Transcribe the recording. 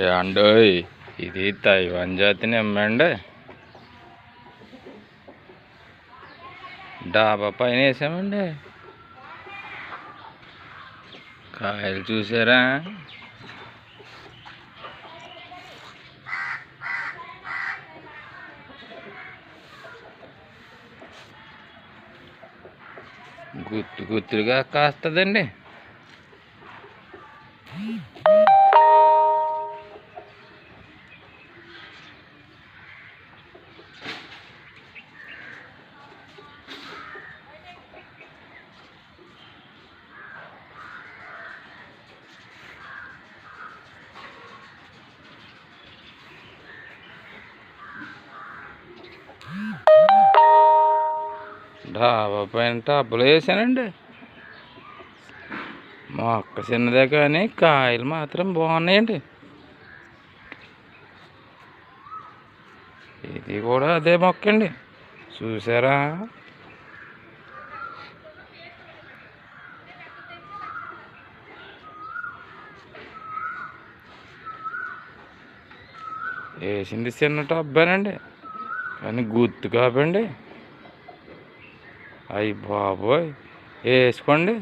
ఏమండోయ్, ఇది తైవాన్ జాతి నిమ్మండి. డాబా పైన వేసామండి. కాయలు చూసారా? గుత్తు గుత్తులుగా కాస్తుందండి. డాబా పైన టబ్బులు వేసానండి. మొక్క చిన్నదే కానీ కాయలు మాత్రం బాగున్నాయండి. ఇది కూడా అదే మొక్క అండి, చూసారా? వేసింది చిన్న టబ్బేనండి, కానీ గుర్తు కాపండి. అయ్యి బాబోయ్, వేసుకోండి.